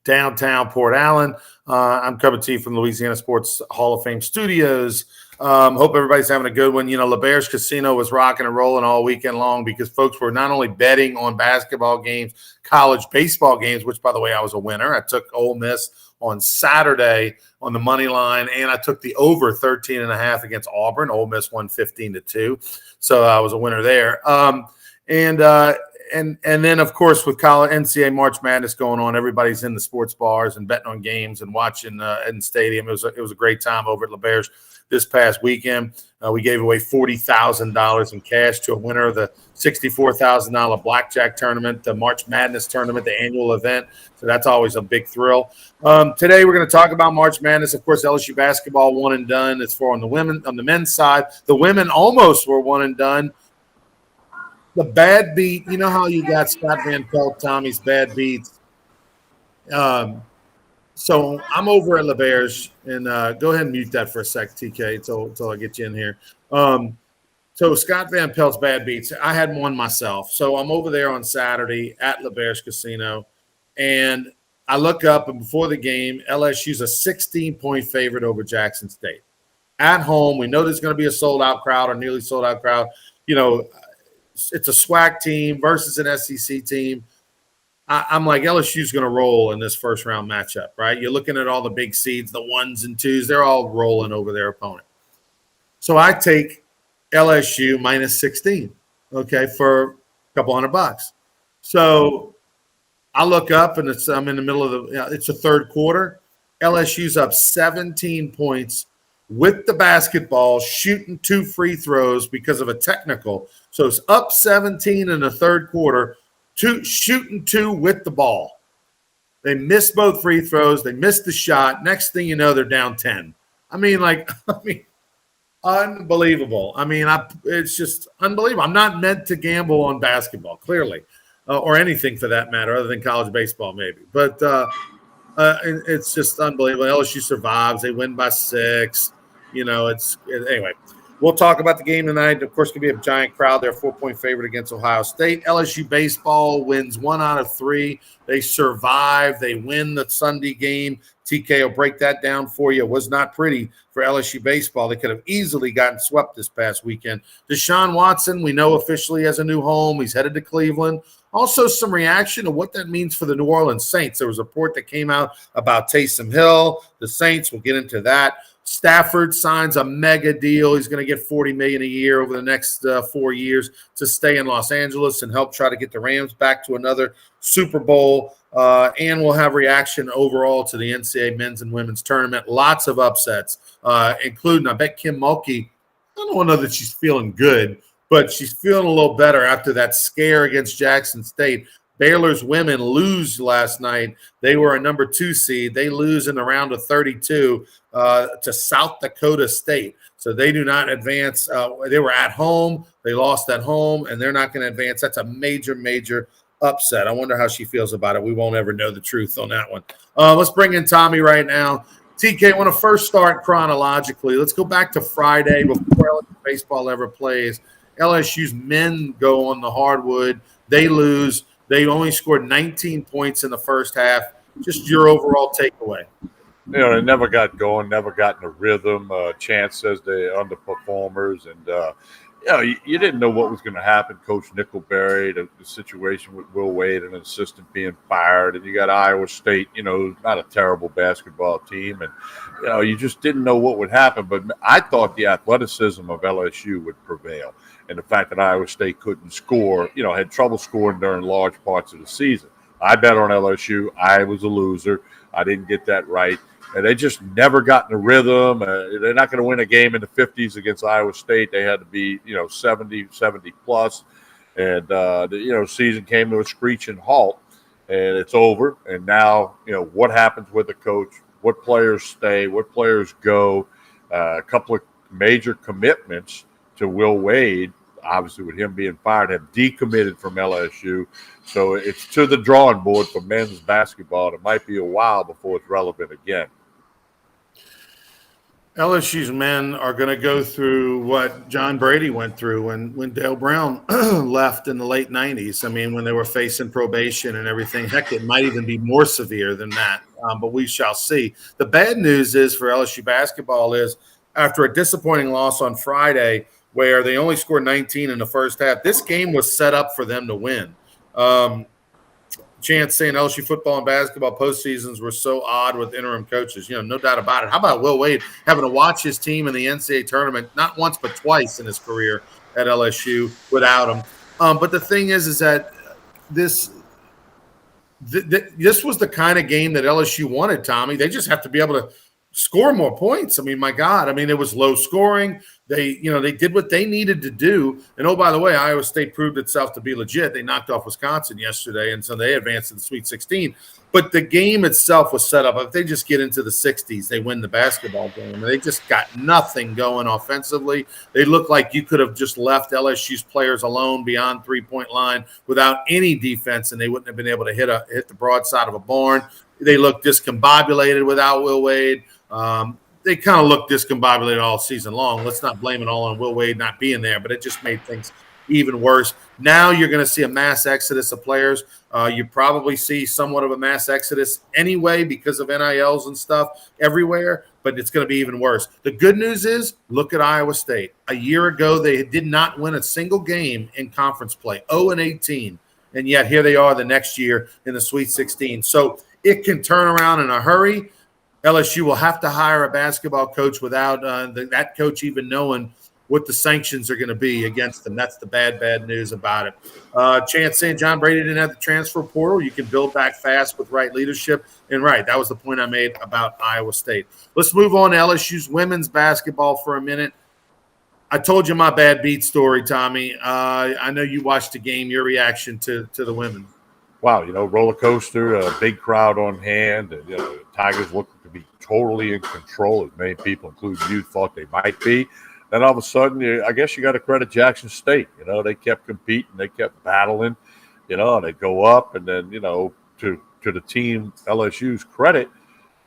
downtown Port Allen. I'm coming to you from Louisiana Sports Hall of Fame Studios. Hope everybody's having a good one. LeBear's Casino was rocking and rolling all weekend long because folks were not only betting on basketball games, college baseball games, which, by the way, I was a winner. I took Ole Miss on Saturday on the money line, and I took the over 13.5 against Auburn. Ole Miss won 15-2, so I was a winner there. And then, of course, with college NCAA March Madness going on, everybody's in the sports bars and betting on games and watching in the stadium. It was a great time over at LeBear's this past weekend. We gave away $40,000 in cash to a winner of the $64,000 blackjack tournament, the March Madness tournament, the annual event. So that's always a big thrill. Today we're going to talk about March Madness. Of course, LSU basketball one and done. It's for on the men's side. The women almost were one and done. The bad beat, you know how you got Scott Van Pelt, Tommy's bad beats. So I'm over at LeBear's, and go ahead and mute that for a sec, TK, until I get you in here. So Scott Van Pelt's bad beats, I had one myself. So I'm over there on Saturday at LeBear's Casino, and I look up, and before the game, LSU's a 16-point favorite over Jackson State. At home, we know there's going to be a sold-out crowd or nearly sold-out crowd. It's a SWAC team versus an SEC team. I'm like, LSU's going to roll in this first-round matchup, right? You're looking at all the big seeds, the 1s and 2s. They're all rolling over their opponent. So I take LSU minus 16, okay, for a couple $100. So I look up, and I'm in the middle of it's the third quarter. LSU's up 17 points with the basketball, shooting 2 free throws because of a technical. So it's up 17 in the third quarter, shooting 2 with the ball. They missed both free throws. They missed the shot. Next thing you know, they're down 10. Unbelievable. It's just unbelievable. I'm not meant to gamble on basketball, clearly, or anything for that matter, other than college baseball maybe. But it's just unbelievable. LSU survives. They win by 6. Anyway. We'll talk about the game tonight. Of course, it's going to be a giant crowd there, 4-point favorite against Ohio State. LSU baseball wins 1 out of 3. They survive. They win the Sunday game. TK will break that down for you. It was not pretty for LSU baseball. They could have easily gotten swept this past weekend. Deshaun Watson, we know officially has a new home. He's headed to Cleveland. Also, some reaction to what that means for the New Orleans Saints. There was a report that came out about Taysom Hill. The Saints, we'll get into that. Stafford signs a mega deal. He's going to get $40 million a year over the next 4 years to stay in Los Angeles and help try to get the Rams back to another Super Bowl. And we'll have reaction overall to the NCAA men's and women's tournament. Lots of upsets, including, I bet Kim Mulkey, I don't know that she's feeling good, but she's feeling a little better after that scare against Jackson State. Baylor's women lose last night. They were a number 2 seed. They lose in the round of 32 to South Dakota State. So they do not advance. They were at home. They lost at home, and they're not going to advance. That's a major, major upset. I wonder how she feels about it. We won't ever know the truth on that one. Let's bring in Tommy right now. TK, I want to first start chronologically. Let's go back to Friday before LSU baseball ever plays. LSU's men go on the hardwood. They lose. They only scored 19 points in the first half. Just your overall takeaway. They never got going, never got in a rhythm. Chance says they're underperformers. And, you didn't know what was going to happen. Coach Nickelberry, the situation with Will Wade, an assistant being fired. And you got Iowa State, not a terrible basketball team. And, you just didn't know what would happen. But I thought the athleticism of LSU would prevail. And the fact that Iowa State couldn't score, had trouble scoring during large parts of the season. I bet on LSU. I was a loser. I didn't get that right. And they just never got in a rhythm. They're not going to win a game in the 50s against Iowa State. They had to be, 70 plus. And, the season came to a screeching halt. And it's over. And now, what happens with the coach? What players stay? What players go? A couple of major commitments to Will Wade, obviously with him being fired, have decommitted from LSU. So it's to the drawing board for men's basketball. It might be a while before it's relevant again. LSU's men are going to go through what John Brady went through when Dale Brown left in the late 90s. I mean, when they were facing probation and everything. Heck, it might even be more severe than that, but we shall see. The bad news is for LSU basketball is after a disappointing loss on Friday where they only scored 19 in the first half, this game was set up for them to win. Chance saying LSU football and basketball postseasons were so odd with interim coaches. No doubt about it. How about Will Wade having to watch his team in the NCAA tournament not once but twice in his career at LSU without him? But the thing is that this was the kind of game that LSU wanted, Tommy. They just have to be able to score more points. I mean, my God. I mean, it was low scoring. They did what they needed to do. And, oh, by the way, Iowa State proved itself to be legit. They knocked off Wisconsin yesterday, and so they advanced to the Sweet 16. But the game itself was set up. If they just get into the 60s, they win the basketball game. And they just got nothing going offensively. They look like you could have just left LSU's players alone beyond three-point line without any defense, and they wouldn't have been able to hit the broadside of a barn. They looked discombobulated without Will Wade. They kind of looked discombobulated all season long. Let's not blame it all on Will Wade not being there, but it just made things even worse. Now you're going to see a mass exodus of players. You probably see somewhat of a mass exodus anyway because of NILs and stuff everywhere, but it's going to be even worse. The good news is, look at Iowa State. A year ago, they did not win a single game in conference play, 0-18, and yet here they are the next year in the Sweet 16. So it can turn around in a hurry. LSU will have to hire a basketball coach without that coach even knowing what the sanctions are going to be against them. That's the bad news about it. Chance saying John Brady didn't have the transfer portal. You can build back fast with right leadership. And right, that was the point I made about Iowa State. Let's move on to LSU's women's basketball for a minute. I told you my bad beat story, Tommy. I know you watched the game, your reaction to the women. Wow, roller coaster, a big crowd on hand. And, Tigers looked to be totally in control, as many people, including you, thought they might be. Then all of a sudden, I guess you got to credit Jackson State. They kept competing, they kept battling. And they go up, and then to the team LSU's credit,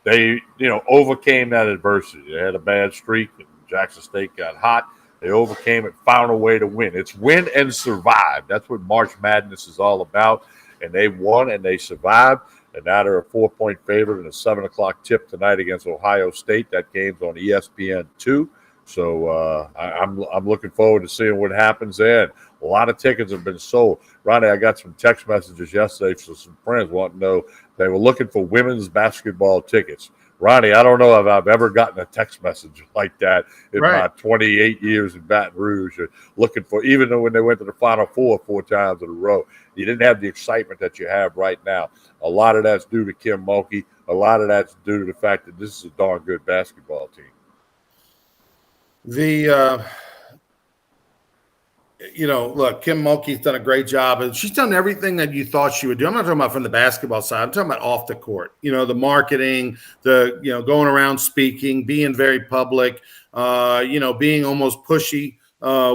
they overcame that adversity. They had a bad streak, and Jackson State got hot. They overcame it, found a way to win. It's win and survive. That's what March Madness is all about. And they won and they survived. And now they're a 4-point favorite in a 7 o'clock tip tonight against Ohio State. That game's on ESPN2. So I'm looking forward to seeing what happens there. A lot of tickets have been sold. Ronnie, I got some text messages yesterday from some friends wanting to know they were looking for women's basketball tickets. Ronnie, I don't know if I've ever gotten a text message like that in my 28 years in Baton Rouge. Looking for, even though when they went to the Final Four times in a row, you didn't have the excitement that you have right now. A lot of that's due to Kim Mulkey. A lot of that's due to the fact that this is a darn good basketball team. Look, Kim Mulkey's done a great job, and she's done everything that you thought she would do. I'm not talking about from the basketball side. I'm talking about off the court. The marketing, going around speaking, being very public, being almost pushy,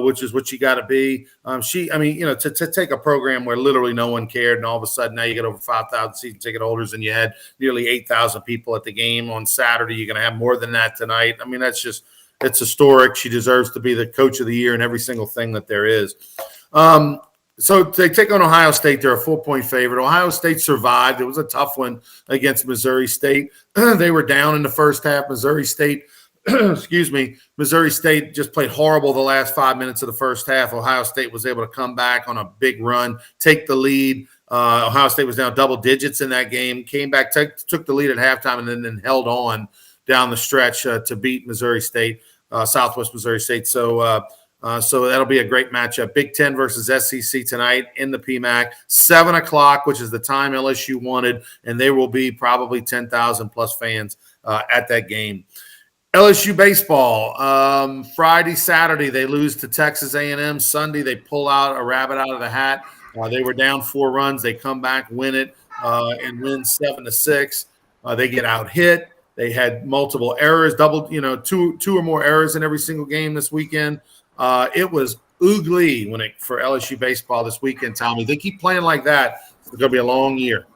which is what you got to be. To take a program where literally no one cared, and all of a sudden now you get over 5,000 season ticket holders, and you had nearly 8,000 people at the game on Saturday. You're going to have more than that tonight. I mean, that's just – it's historic. She deserves to be the coach of the year in every single thing that there is. So they take on Ohio State. They're a 4-point favorite. Ohio State survived. It was a tough one against Missouri State. They were down in the first half. Missouri State just played horrible the last 5 minutes of the first half. Ohio State was able to come back on a big run, take the lead. Ohio State was down double digits in that game, came back, took the lead at halftime, and then held on down the stretch to beat Missouri State. Southwest Missouri State. So that'll be a great matchup. Big Ten versus SEC tonight in the PMAC, 7 o'clock, which is the time LSU wanted, and there will be probably 10,000 plus fans at that game. LSU baseball, Friday, Saturday, they lose to Texas A&M. Sunday, they pull out a rabbit out of the hat. They were down 4 runs. They come back, win it, and win 7-6. They get out hit. They had multiple errors, two or more errors in every single game this weekend. It was ugly for LSU baseball this weekend, Tommy. They keep playing like that, it's going to be a long year.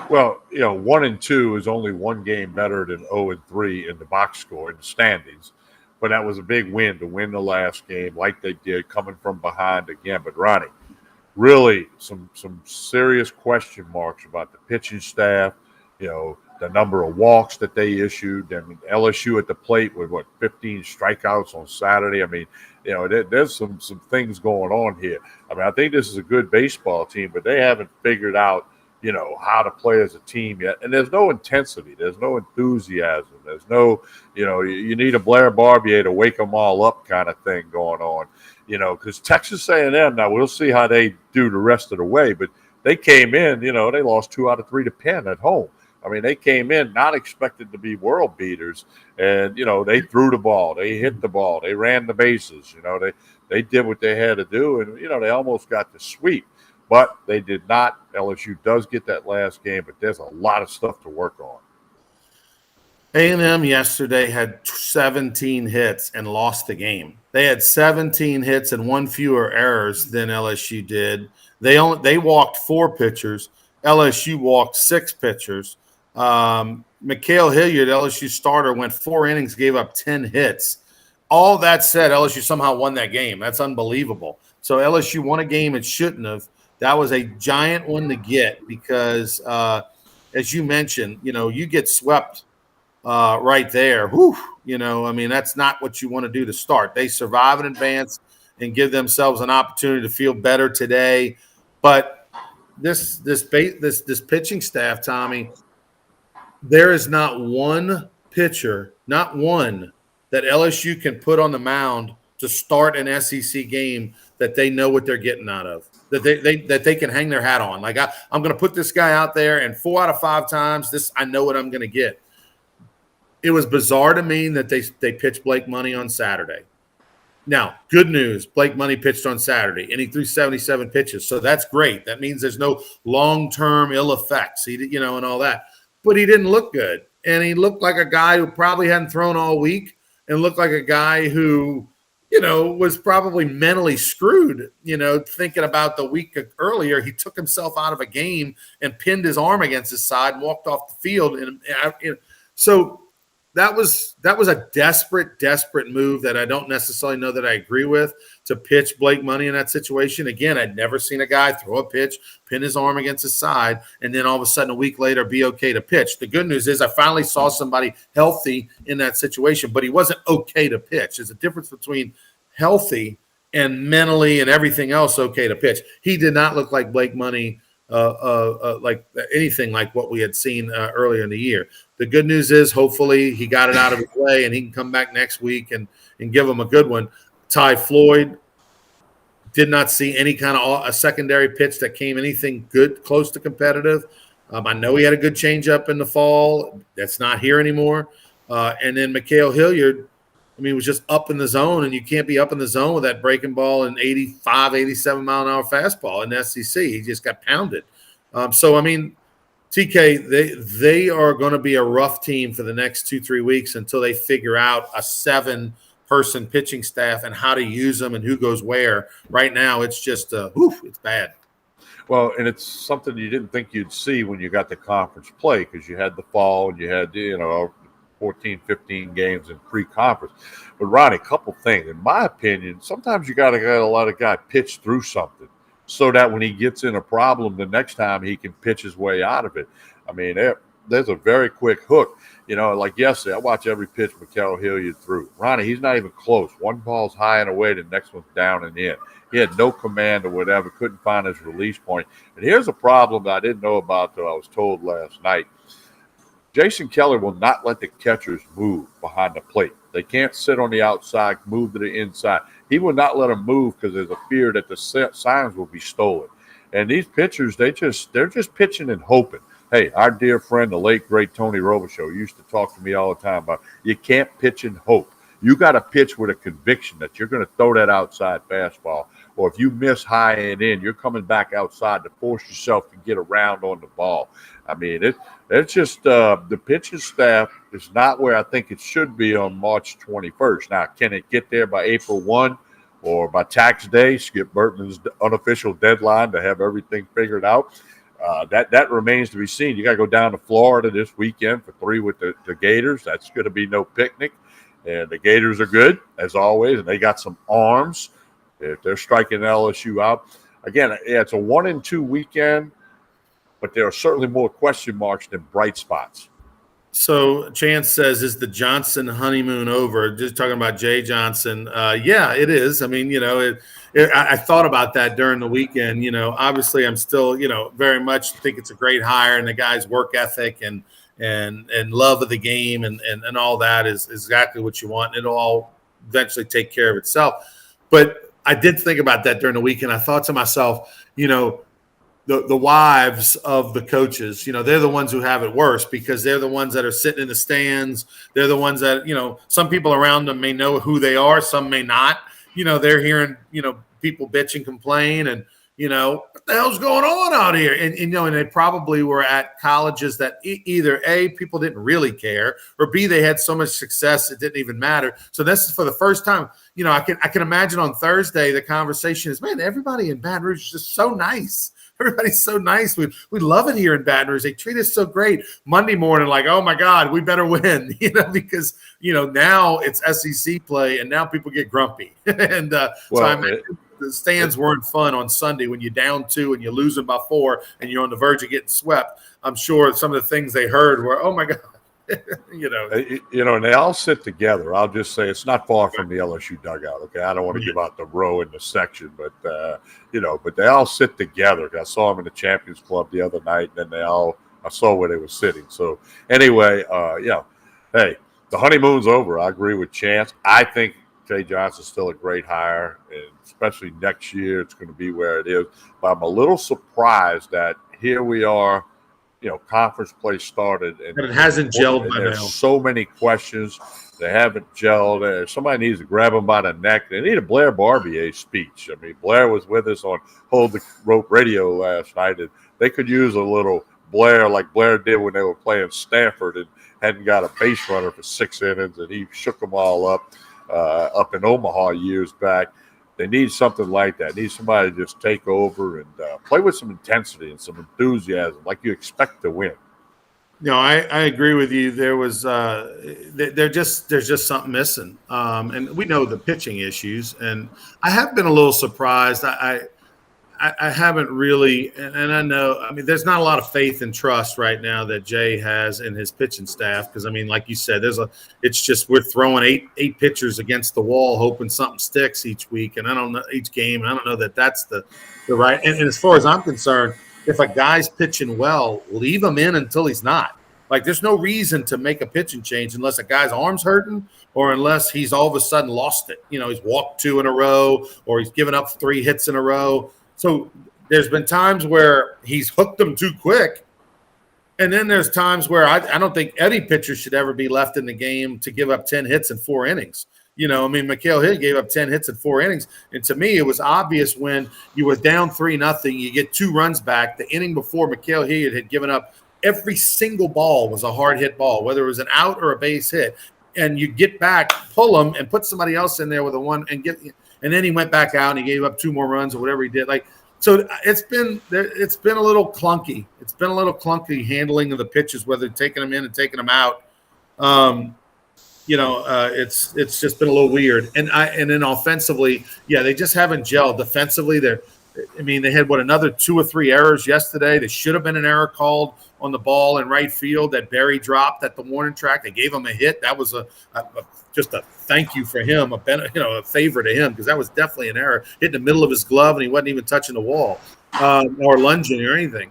Well, 1-2 is only one game better than 0-3 in the box score in the standings. but that was a big win to win the last game like they did, coming from behind again. But Ronnie, really some serious question marks about the pitching staff, the number of walks that they issued. I mean, LSU at the plate with 15 strikeouts on Saturday. I mean, there's some things going on here. I mean, I think this is a good baseball team, but they haven't figured out, how to play as a team yet. And there's no intensity. There's no enthusiasm. There's no, you need a Blair Barbier to wake them all up kind of thing going on, because Texas A&M, now we'll see how they do the rest of the way, but they came in, they lost 2 out of 3 to Penn at home. I mean, they came in not expected to be world beaters, and, they threw the ball, they hit the ball, they ran the bases, they did what they had to do, and, they almost got the sweep. But they did not. LSU does get that last game, but there's a lot of stuff to work on. A&M yesterday had 17 hits and lost the game. They had 17 hits and 1 fewer errors than LSU did. They walked 4 pitchers. LSU walked 6 pitchers. Mikhail Hilliard, LSU starter, went 4 innings, gave up 10 hits. All that said, LSU somehow won that game. That's unbelievable. So LSU won a game it shouldn't have. That was a giant one to get because, as you mentioned, you get swept right there. Whew, I mean, that's not what you want to do to start. They survive and advance and give themselves an opportunity to feel better today. But this pitching staff, Tommy, there is not one pitcher, not one, that LSU can put on the mound to start an SEC game that they know what they're getting out of, that they can hang their hat on. Like, I'm going to put this guy out there, and 4 out of 5 times, I know what I'm going to get. It was bizarre to me that they pitched Blake Money on Saturday. Now, good news, Blake Money pitched on Saturday, and he threw 77 pitches, so that's great. That means there's no long-term ill effects, and all that. But he didn't look good, and he looked like a guy who probably hadn't thrown all week and looked like a guy who – was probably mentally screwed, thinking about the week earlier. He took himself out of a game and pinned his arm against his side and walked off the field. And so that was a desperate move that I don't necessarily know that I agree with, to pitch Blake Money in that situation. Again, I'd never seen a guy throw a pitch, pin his arm against his side, and then all of a sudden a week later be okay to pitch. The good news is I finally saw somebody healthy in that situation, but he wasn't okay to pitch. There's a difference between healthy and mentally and everything else okay to pitch. He did not look like Blake Money, like anything like what we had seen earlier in the year. The good news is hopefully he got it out of his way and he can come back next week and give him a good one. Ty Floyd did not see any kind of a secondary pitch that came anything good, close to competitive. I know he had a good changeup in the fall. That's not here anymore. And then Mikhail Hilliard, was just up in the zone, and you can't be up in the zone with that breaking ball and 85, 87-mile-an-hour fastball in the SEC. He just got pounded. TK, they are going to be a rough team for the next 2-3 weeks until they figure out a 7-person pitching staff and how to use them and who goes where. Right now, it's just it's bad. Well, and it's something you didn't think you'd see when you got the conference play, because you had the fall and you had 14, 15 games in pre-conference. But Ronnie, a couple things. In my opinion, sometimes you got to let a guy pitch through something so that when he gets in a problem the next time, he can pitch his way out of it. I mean, there's a very quick hook. Like yesterday, I watch every pitch Mikhail Hilliard threw. Ronnie, he's not even close. One ball's high and away, the next one's down and in. He had no command or whatever, couldn't find his release point. And here's a problem that I didn't know about till I was told last night. Jason Keller will not let the catchers move behind the plate. They can't sit on the outside, move to the inside. He will not let them move because there's a fear that the signs will be stolen. And these pitchers, they're just pitching and hoping. Hey, our dear friend, the late, great Tony Robichaux, used to talk to me all the time about you can't pitch and hope. You got to pitch with a conviction that you're going to throw that outside fastball. Or if you miss high and in, you're coming back outside to force yourself to get around on the ball. I mean, it's just the pitching staff is not where I think it should be on March 21st. Now, can it get there by April 1 or by tax day, Skip Bertman's unofficial deadline to have everything figured out? That remains to be seen. You got to go down to Florida this weekend for 3 with the Gators. That's going to be no picnic. And the Gators are good, as always, and they got some arms. If they're striking LSU out. Again, it's a 1-2 weekend, but there are certainly more question marks than bright spots. So Chance says, is the Johnson honeymoon over? Just talking about Jay Johnson. Yeah, it is. I mean, I thought about that during the weekend. Obviously I'm still, very much think it's a great hire, and the guy's work ethic and love of the game and all that is exactly what you want. It'll all eventually take care of itself. But I did think about that during the weekend. I thought to myself, the wives of the coaches, they're the ones who have it worse because they're the ones that are sitting in the stands. They're the ones that, some people around them may know who they are. Some may not. They're hearing, people bitch and complain and, what the hell's going on out here? And they probably were at colleges that either A, people didn't really care, or B, they had so much success it didn't even matter. So this is for the first time. I can imagine on Thursday the conversation is, man, everybody in Baton Rouge is just so nice. Everybody's so nice. We love it here in Baton Rouge. They treat us so great. Monday morning, like, oh my God, we better win, because now it's SEC play, and now people get grumpy. And the stands weren't fun on Sunday when you're down 2 and you're losing by 4 and you're on the verge of getting swept. I'm sure some of the things they heard were, oh my God. And they all sit together. I'll just say it's not far from the LSU dugout. Okay, I don't want to give out the row in the section, but but they all sit together. I saw them in the Champions Club the other night, and then I saw where they were sitting. So anyway, hey, the honeymoon's over. I agree with Chance. I think Jay Johnson's still a great hire, and especially next year, it's going to be where it is. But I'm a little surprised that here we are. Conference play started, and it hasn't gelled by now. There's so many questions. They haven't gelled. Somebody needs to grab them by the neck. They need a Blair Barbier speech. I mean, Blair was with us on Hold the Rope Radio last night, and they could use a little Blair like Blair did when they were playing Stanford and hadn't got a base runner for 6 innings, and he shook them all up in Omaha years back. They need something like that. They need somebody to just take over and play with some intensity and some enthusiasm, like you expect to win. I agree with you. There was there's just something missing, and we know the pitching issues. And I have been a little surprised. I haven't really, and I know, there's not a lot of faith and trust right now that Jay has in his pitching staff. Because like you said, it's just we're throwing eight pitchers against the wall, hoping something sticks each week, and I don't know each game. And I don't know that that's the right. And as far as I'm concerned, if a guy's pitching well, leave him in until he's not. Like, there's no reason to make a pitching change unless a guy's arm's hurting or unless he's all of a sudden lost it. He's walked 2 in a row or he's given up 3 hits in a row. So there's been times where he's hooked them too quick. And then there's times where I don't think any pitcher should ever be left in the game to give up 10 hits in 4 innings. Mikael Hill gave up 10 hits in 4 innings. And to me, it was obvious when you were down 3-0, you get 2 runs back. The inning before, Mikael Hill had given up every single ball was a hard hit ball, whether it was an out or a base hit. And you get back, pull him, and put somebody else in there with a 1 and get – and then he went back out and he gave up 2 more runs or whatever he did. So it's been a little clunky. It's been a little clunky handling of the pitches, whether taking them in and taking them out. It's just been a little weird. And then offensively, they just haven't gelled. Defensively, they had another 2 or 3 errors yesterday. There should have been an error called on the ball in right field that Barry dropped at the warning track. They gave him a hit. That was just a thank you for him, a favor to him, because that was definitely an error. Hit in the middle of his glove, and he wasn't even touching the wall or lunging or anything.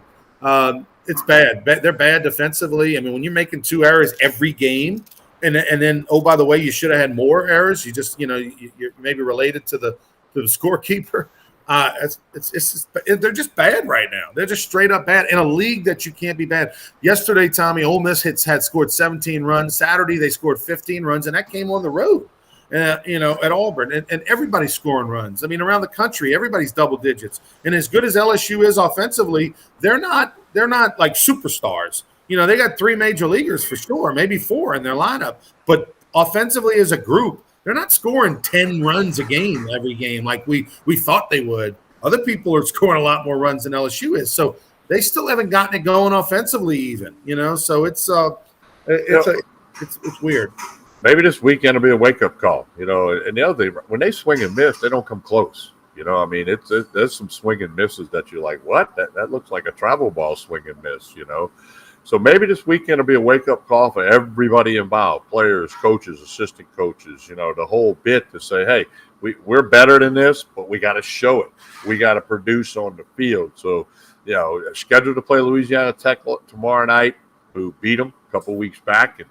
It's bad. They're bad defensively. When you're making 2 errors every game, and then, oh, by the way, you should have had more errors. You just, you're maybe related to the scorekeeper. They're just bad right now. They're just straight up bad in a league that you can't be bad. Yesterday, Tommy, Ole Miss had scored 17 runs. Saturday, they scored 15 runs, and that came on the road, at Auburn. And everybody's scoring runs. Around the country, everybody's double digits. And as good as LSU is offensively, they're not like superstars. They got 3 major leaguers for sure, maybe 4 in their lineup. But offensively as a group, they're not scoring 10 runs a game every game like we thought they would. Other people are scoring a lot more runs than LSU is. So they still haven't gotten it going offensively even, So it's weird. maybe this weekend will be a wake up call. And the other thing, when they swing and miss, they don't come close. I mean, there's some swing and misses that you're like, what? That looks like a travel ball swing and miss. So maybe this weekend will be a wake up call for everybody involved, players, coaches, assistant coaches, the whole bit, to say, hey, we're better than this, but we got to show it. We got to produce on the field. So, scheduled to play Louisiana Tech tomorrow night, who beat them a couple weeks back. And,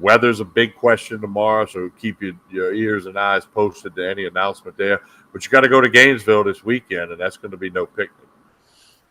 weather's a big question tomorrow, so keep your ears and eyes posted to any announcement there. But you got to go to Gainesville this weekend, and that's going to be no picnic.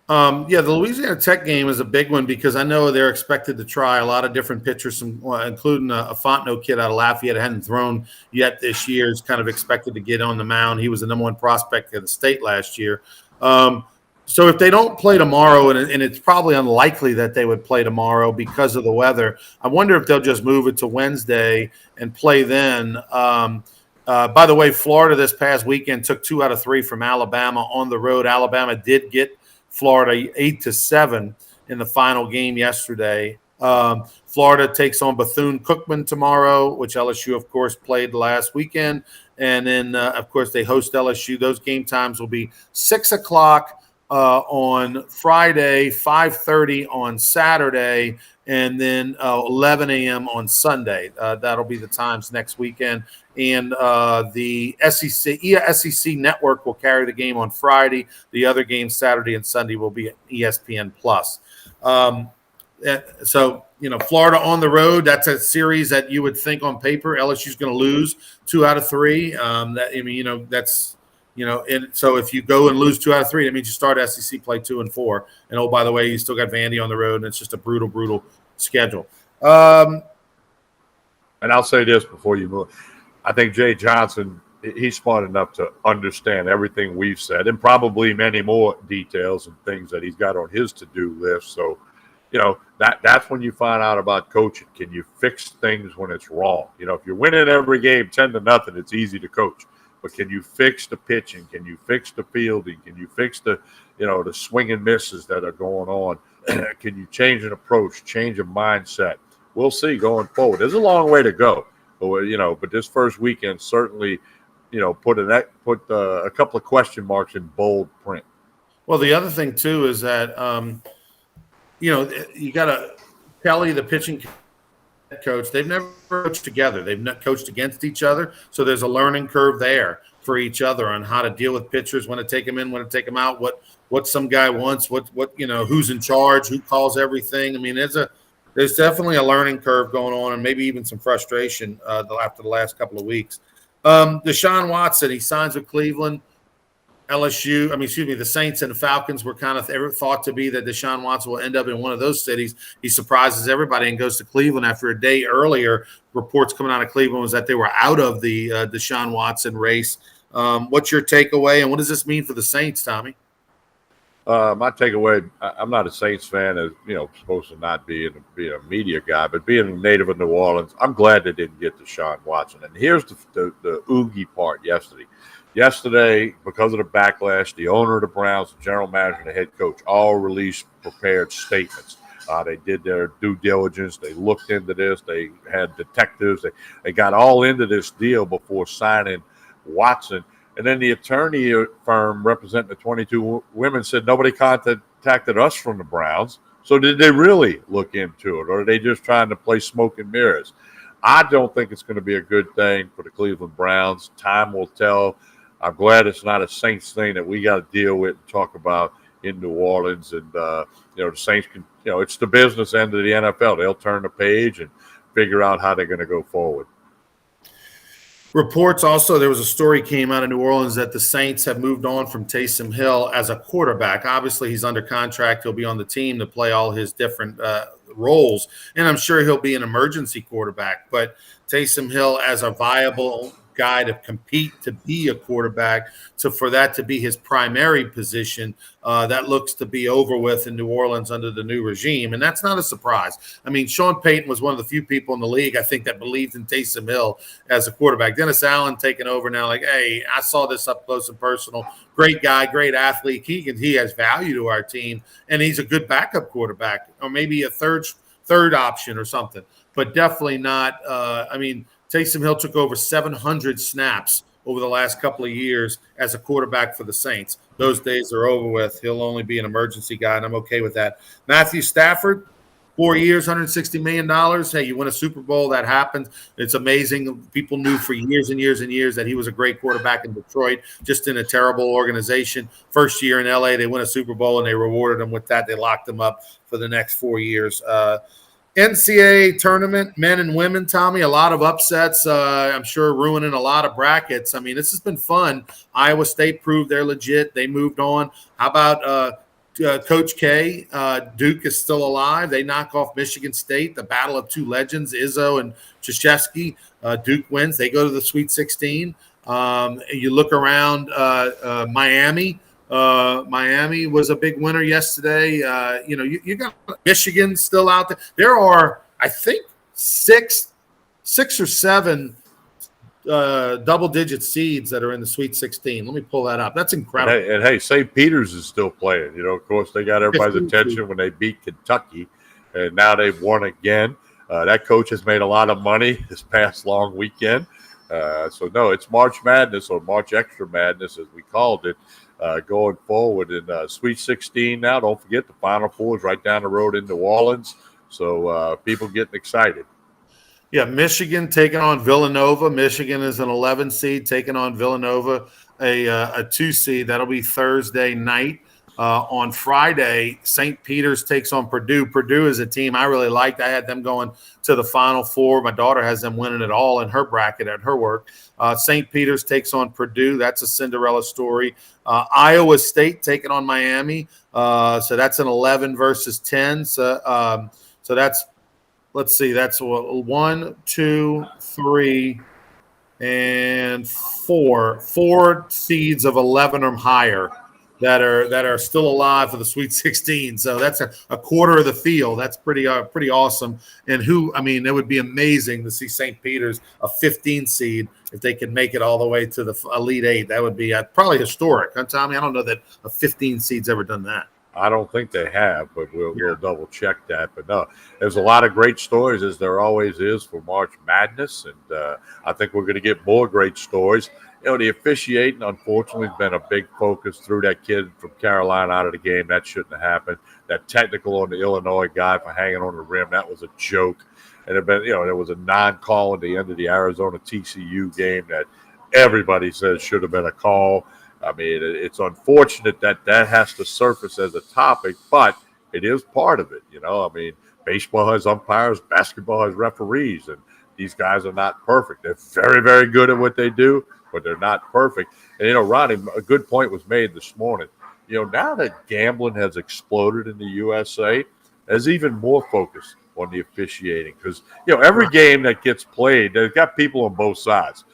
The Louisiana Tech game is a big one because I know they're expected to try a lot of different pitchers, including a Fontenot kid out of Lafayette, hadn't thrown yet this year. Is kind of expected to get on the mound. He was the number one prospect of the state last year. So if they don't play tomorrow, and it's probably unlikely that they would play tomorrow because of the weather, I wonder if they'll just move it to Wednesday and play then. By the way, Florida this past weekend took 2 out of 3 from Alabama on the road. Alabama did get Florida 8-7 in the final game yesterday. Florida takes on Bethune-Cookman tomorrow, which LSU, of course, played last weekend. And then, of course, they host LSU. Those game times will be 6 o'clock on Friday, 5:30 on Saturday, and then 11 a.m. on Sunday. That'll be the times next weekend. And the SEC Network will carry the game on Friday. The other games, Saturday and Sunday, will be at ESPN+. So, Florida on the road, that's a series that you would think on paper LSU's going to lose 2 out of 3. And so if you go and lose 2 out of 3, that means you start SEC play 2 and 4. And, oh, by the way, you still got Vandy on the road, and it's just a brutal schedule. And I'll say this before you move. I think Jay Johnson, he's smart enough to understand everything we've said and probably many more details and things that he's got on his to-do list. So, that's when you find out about coaching. Can you fix things when it's wrong? If you're winning every game 10-0, it's easy to coach. But can you fix the pitching? Can you fix the fielding? Can you fix the swing and misses that are going on? Can you change an approach, change a mindset? We'll see going forward. There's a long way to go. But this first weekend certainly, put a couple of question marks in bold print. Well, the other thing, too, is that, you got to Kelly, the pitching coach, they've never coached together. They've not coached against each other. So there's a learning curve there for each other on how to deal with pitchers, when to take them in, when to take them out, what some guy wants, what who's in charge, who calls everything. I mean, there's definitely a learning curve going on, and maybe even some frustration after the last couple of weeks. Deshaun Watson, he signs with Cleveland. The Saints and the Falcons were kind of ever thought to be that Deshaun Watson will end up in one of those cities. He surprises everybody and goes to Cleveland after a day earlier. Reports coming out of Cleveland was that they were out of the Deshaun Watson race. What's your takeaway, and what does this mean for the Saints, Tommy? My takeaway, I'm not a Saints fan, as supposed to not be a media guy, but being a native of New Orleans, I'm glad they didn't get Deshaun Watson. And here's the oogie part yesterday. Yesterday, because of the backlash, the owner of the Browns, the general manager, and the head coach all released prepared statements. They did their due diligence. They looked into this. They had detectives. They got all into this deal before signing Watson. And then the attorney firm representing the 22 women said nobody contacted us from the Browns. So did they really look into it, or are they just trying to play smoke and mirrors? I don't think it's going to be a good thing for the Cleveland Browns. Time will tell. I'm glad it's not a Saints thing that we got to deal with and talk about in New Orleans. And, the Saints can, it's the business end of the NFL. They'll turn the page and figure out how they're going to go forward. Reports also, there was a story came out of New Orleans that the Saints have moved on from Taysom Hill as a quarterback. Obviously, he's under contract. He'll be on the team to play all his different roles, and I'm sure he'll be an emergency quarterback. But Taysom Hill as a viable guy to compete to be a quarterback, so for that to be his primary position, that looks to be over with in New Orleans under the new regime, and that's not a surprise. I mean, Sean Payton was one of the few people in the league, I think, that believed in Taysom Hill as a quarterback. Dennis Allen taking over now, like, hey, I saw this up close and personal. Great guy, great athlete. He has value to our team, and he's a good backup quarterback, or maybe a third option or something, but definitely not. Taysom Hill took over 700 snaps over the last couple of years as a quarterback for the Saints. Those days are over with. He'll only be an emergency guy, and I'm okay with that. Matthew Stafford, 4 years, $160 million. Hey, you win a Super Bowl, that happens. It's amazing. People knew for years and years and years that he was a great quarterback in Detroit, just in a terrible organization. First year in LA, they win a Super Bowl, and they rewarded him with that. They locked him up for the next 4 years. NCAA tournament, men and women, Tommy, a lot of upsets. I'm sure ruining a lot of brackets. I mean, this has been fun. Iowa State proved they're legit. They moved on. How about Coach K? Duke is still alive. They knock off Michigan State. The battle of two legends, Izzo and Krzyzewski. Duke wins. They go to the Sweet 16. You look around Miami. Miami was a big winner yesterday. You got Michigan still out there. There are, I think, six or seven double-digit seeds that are in the Sweet 16. Let me pull that up. That's incredible. And hey, St. Peter's is still playing. Of course, they got everybody's attention when they beat Kentucky, and now they've won again. That coach has made a lot of money this past long weekend. So, no, it's March Madness, or March Extra Madness, as we called it, going forward in Sweet 16 now. Don't forget, the Final Four is right down the road in New Orleans. So people getting excited. Yeah, Michigan taking on Villanova. Michigan is an 11 seed taking on Villanova, a 2 seed. That'll be Thursday night. On Friday, St. Peter's takes on Purdue. Purdue is a team I really liked. I had them going to the Final Four. My daughter has them winning it all in her bracket at her work. St. Peter's takes on Purdue. That's a Cinderella story. Iowa State taking on Miami. So that's an 11 versus 10. So that's, let's see, that's 1, 2, 3, and 4. 4 seeds of 11 or higher that are still alive for the Sweet 16. So that's a quarter of the field. That's pretty awesome. And it would be amazing to see St. Peter's, a 15 seed, if they could make it all the way to the Elite Eight. That would be probably historic. Huh, Tommy? I don't know that a 15 seed's ever done that. I don't think they have, but we'll double check that. But no, there's a lot of great stories, as there always is for March Madness, and I think we're going to get more great stories. The officiating, unfortunately, has been a big focus. Threw that kid from Carolina out of the game. That shouldn't have happened. That technical on the Illinois guy for hanging on the rim, that was a joke. And there was a non-call at the end of the Arizona TCU game that everybody says should have been a call. I mean, it's unfortunate that has to surface as a topic, but it is part of it. I mean, baseball has umpires, basketball has referees, and these guys are not perfect. They're very, very good at what they do, but they're not perfect. And, Ronnie, a good point was made this morning. Now that gambling has exploded in the USA, there's even more focus on the officiating because, every game that gets played, they've got people on both sides.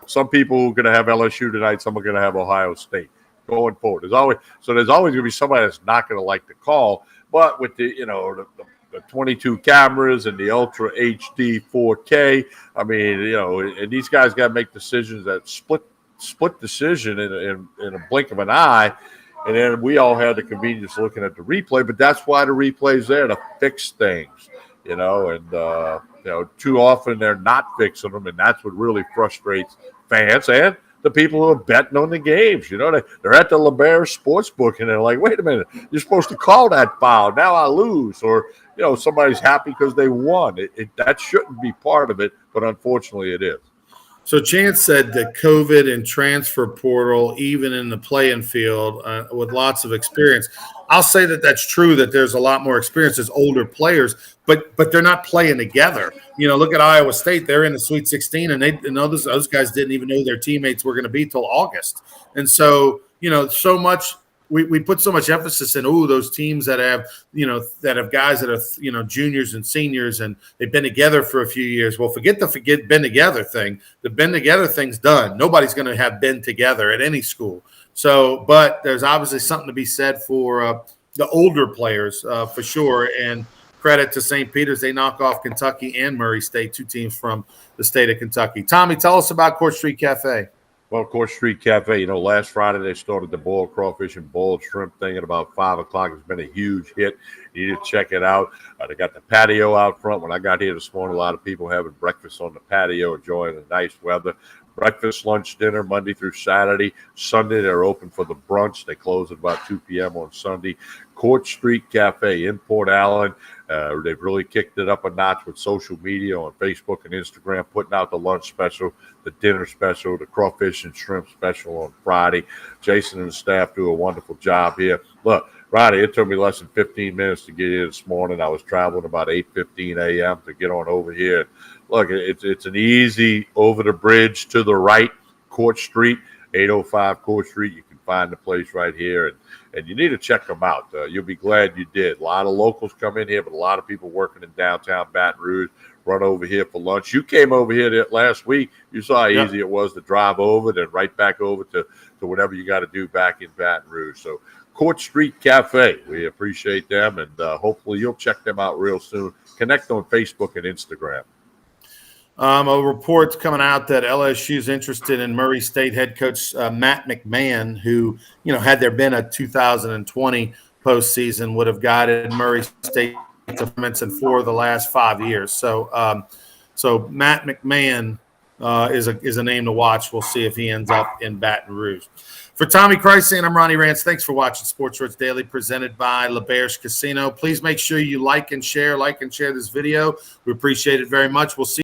Some people are going to have LSU tonight, some are going to have Ohio State going forward. There's always going to be somebody that's not going to like the call, but with the 22 cameras and the Ultra HD 4K, I mean, and these guys got to make decisions that split decision in a blink of an eye. And then we all had the convenience looking at the replay, but that's why the replay's there to fix things, and too often they're not fixing them, and that's what really frustrates fans and the people who are betting on the games. They're at the LeBaire Sportsbook, and they're like, wait a minute, you're supposed to call that foul. Now I lose. Or, somebody's happy because they won. That shouldn't be part of it, but unfortunately it is. So Chance said that COVID and transfer portal, even in the playing field with lots of experience. I'll say that that's true, that there's a lot more experience as older players, but they're not playing together. Look at Iowa State. They're in the Sweet 16, and those guys didn't even know their teammates were going to be till August. And so, so much – we put so much emphasis in, those teams that have, that have guys that are, juniors and seniors, and they've been together for a few years. Well, forget been together thing. The been together thing's done. Nobody's going to have been together at any school. So, but there's obviously something to be said for the older players for sure. And credit to St. Peter's. They knock off Kentucky and Murray State, 2 teams from the state of Kentucky. Tommy, tell us about Court Street Cafe. Well, Court Street Cafe, last Friday they started the boiled crawfish and boiled shrimp thing at about 5 o'clock. It's been a huge hit. You need to check it out. They got the patio out front. When I got here this morning, a lot of people having breakfast on the patio, enjoying the nice weather. Breakfast, lunch, dinner, Monday through Saturday. Sunday, they're open for the brunch. They close at about 2 p.m. on Sunday. Court Street Cafe in Port Allen. They've really kicked it up a notch with social media on Facebook and Instagram, putting out the lunch special, the dinner special, the crawfish and shrimp special on Friday. Jason and the staff do a wonderful job here. Look, Roddy, it took me less than 15 minutes to get here this morning. I was traveling about 8:15 a.m. to get on over here. Look, it's an easy over the bridge to the right, Court Street, 805 Court Street. You can find the place right here, and you need to check them out. You'll be glad you did. A lot of locals come in here, but a lot of people working in downtown Baton Rouge run over here for lunch. You came over here last week. You saw how easy it was to drive over, then right back over to whatever you got to do back in Baton Rouge. So Court Street Cafe, we appreciate them, and hopefully you'll check them out real soon. Connect on Facebook and Instagram. A report's coming out that LSU's interested in Murray State head coach Matt McMahon, who, had there been a 2020 postseason, would have guided Murray State performance in 4 of the last 5 years. So Matt McMahon is a name to watch. We'll see if he ends up in Baton Rouge. For Tommy Krysan, I'm Ronnie Rance. Thanks for watching Sports Shorts Daily, presented by LaBerge Casino. Please make sure you like and share this video. We appreciate it very much. We'll see